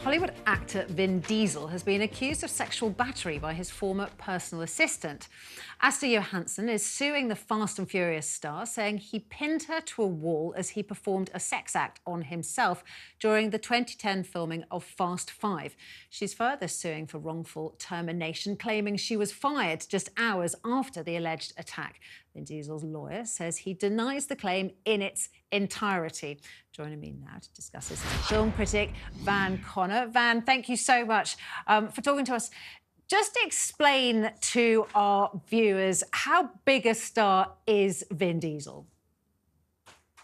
Hollywood actor Vin Diesel has been accused of sexual battery by his former personal assistant. Asta Jonasson is suing the Fast and Furious star, saying he pinned her to a wall as he performed a sex act on himself during the 2010 filming of Fast 5. She's further suing for wrongful termination, claiming she was fired just hours after the alleged attack. Vin Diesel's lawyer says he denies the claim in its entirety. Joining me now to discuss this is film critic Van Connor. Van, thank you so much for talking to us. Just explain to our viewers how big a star is Vin Diesel.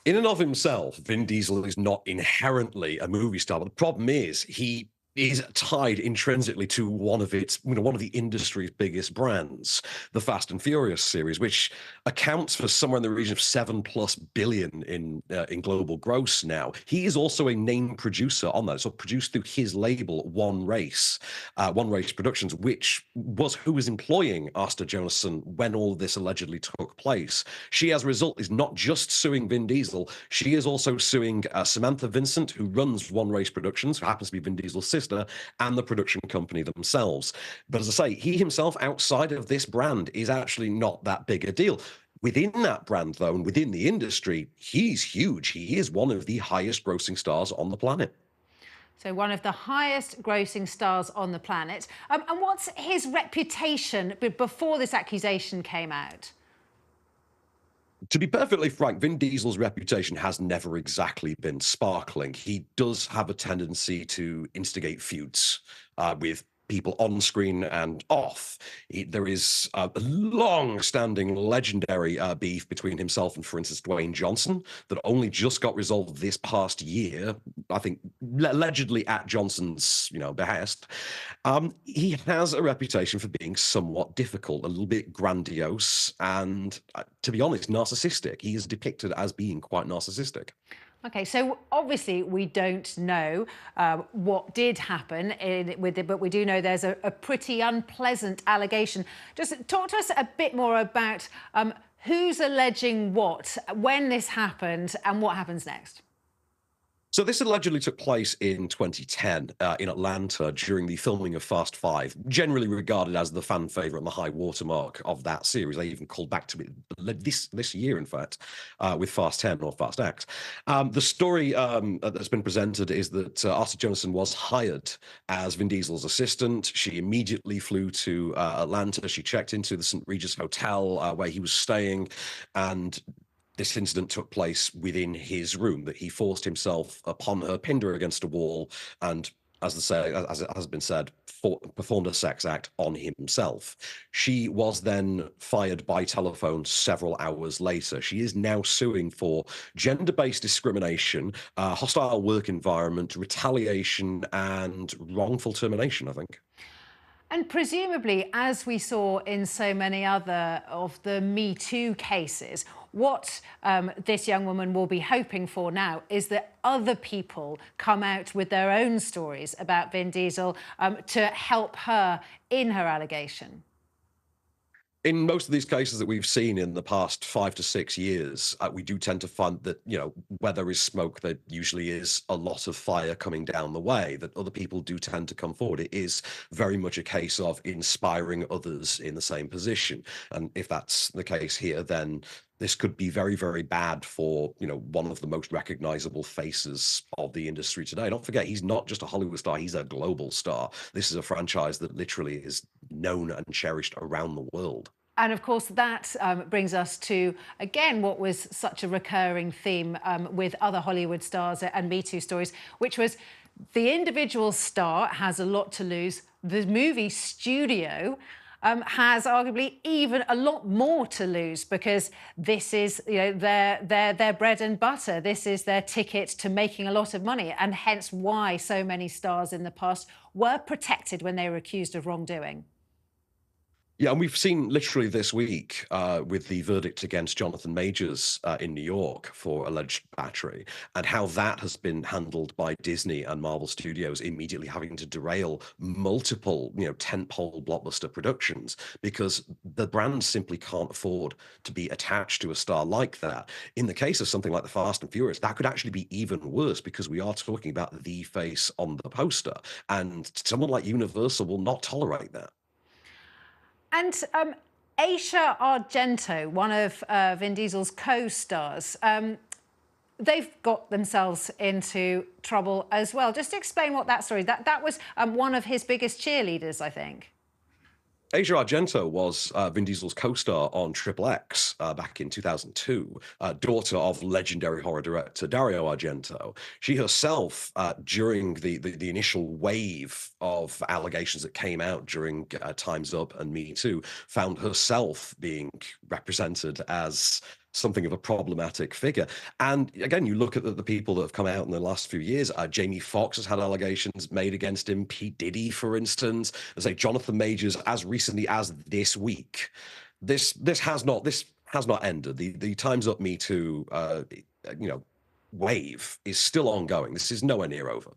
In and of himself, Vin Diesel is not inherently a movie star, but the problem is he is tied intrinsically to one of the industry's biggest brands, the Fast and Furious series, which accounts for somewhere in the region of $7+ billion in global gross now. He is also a name producer on that, so produced through his label, One Race Productions, who was employing Asta Jonasson when all of this allegedly took place. She, as a result, is not just suing Vin Diesel, she is also suing Samantha Vincent, who runs One Race Productions, who happens to be Vin Diesel's sister, and the production company themselves. But as I say, he himself, outside of this brand, is actually not that big a deal. Within that brand, though, and within the industry, he's huge. He is one of the highest grossing stars on the planet. So one of the highest grossing stars on the planet. And what's his reputation before this accusation came out? To be perfectly frank, Vin Diesel's reputation has never exactly been sparkling. He does have a tendency to instigate feuds with people on screen and off. There is a long-standing, legendary beef between himself and, for instance, Dwayne Johnson that only just got resolved this past year, I think, allegedly at Johnson's, behest. He has a reputation for being somewhat difficult, a little bit grandiose, and, to be honest, narcissistic. He is depicted as being quite narcissistic. OK, so obviously we don't know what did happen with it, but we do know there's a pretty unpleasant allegation. Just talk to us a bit more about who's alleging what, when this happened, and what happens next. So this allegedly took place in 2010 in Atlanta during the filming of Fast 5, generally regarded as the fan favorite and the high watermark of that series. They even called back to it this year, in fact, with Fast 10 or Fast X. The story that's been presented is that Asta Jonasson was hired as Vin Diesel's assistant. She immediately flew to Atlanta. She checked into the St. Regis Hotel where he was staying, and this incident took place within his room, that he forced himself upon her, pinned her against a wall, and, as it has been said, performed a sex act on himself. She was then fired by telephone several hours later. She is now suing for gender-based discrimination, hostile work environment, retaliation, and wrongful termination, I think. And presumably, as we saw in so many other of the Me Too cases, what this young woman will be hoping for now is that other people come out with their own stories about Vin Diesel to help her in her allegation. In most of these cases that we've seen in the past 5 to 6 years, we do tend to find that, where there is smoke, there usually is a lot of fire coming down the way, that other people do tend to come forward. It is very much a case of inspiring others in the same position. And if that's the case here, then this could be very, very bad for, one of the most recognizable faces of the industry today. Don't forget, he's not just a Hollywood star, he's a global star. This is a franchise that literally is known and cherished around the world. And of course, that brings us to, again, what was such a recurring theme with other Hollywood stars and Me Too stories, which was the individual star has a lot to lose. The movie studio has arguably even a lot more to lose, because this is their bread and butter. This is their ticket to making a lot of money, and hence why so many stars in the past were protected when they were accused of wrongdoing. Yeah, and we've seen literally this week with the verdict against Jonathan Majors in New York for alleged battery, and how that has been handled by Disney and Marvel Studios, immediately having to derail multiple, tentpole blockbuster productions because the brand simply can't afford to be attached to a star like that. In the case of something like the Fast and Furious, that could actually be even worse because we are talking about the face on the poster, and someone like Universal will not tolerate that. And Asia Argento, one of Vin Diesel's co-stars, they've got themselves into trouble as well. Just explain what that story. That was one of his biggest cheerleaders, I think. Asia Argento was Vin Diesel's co-star on XXX back in 2002, daughter of legendary horror director Dario Argento. She herself, during the initial wave of allegations that came out during Time's Up and Me Too, found herself being represented as something of a problematic figure. And again, you look at the people that have come out in the last few years. Jamie Foxx has had allegations made against him. P. Diddy, for instance, and say Jonathan Majors, as recently as this week. This has not ended. The Time's Up Me Too wave is still ongoing. This is nowhere near over.